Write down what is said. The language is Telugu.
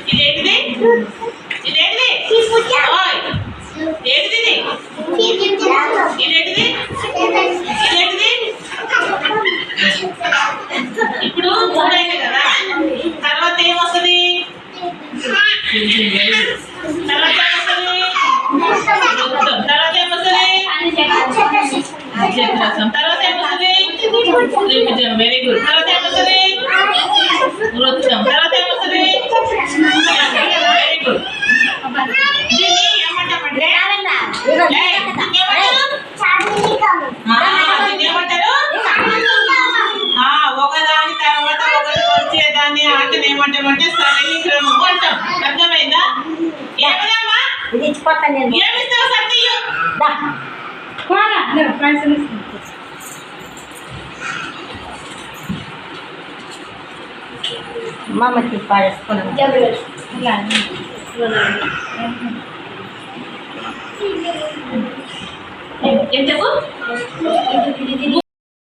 ఇదేంటిది ఇదేంటిది ఏంటిది ఇదేంటిది ఇదేంటిది ఇప్పుడు మూడైంది కదా తర్వాత ఏమొస్తుంది తర్వాత ఏమొస్తుంది తర్వాత ఏమొస్తుంది తర్వాత ఏమొస్తుంది వెరీ గుడ్ తర్వాత ఏమొస్తుంది వృత్తం తర్వాత ఏమొస్తుంది వెరీ గుడ్ ఏమంటారు ఒకదాని తర్వాత ఒకటి వచ్చేదాన్ని ఆటను ఏమంటామంటే సరైన క్రమం అంటాం అర్థమైందా ఏమమ్మా ఏమిస్తావు సత్యు మామకి పాడేసుకున్నాం ఏం చెప్పు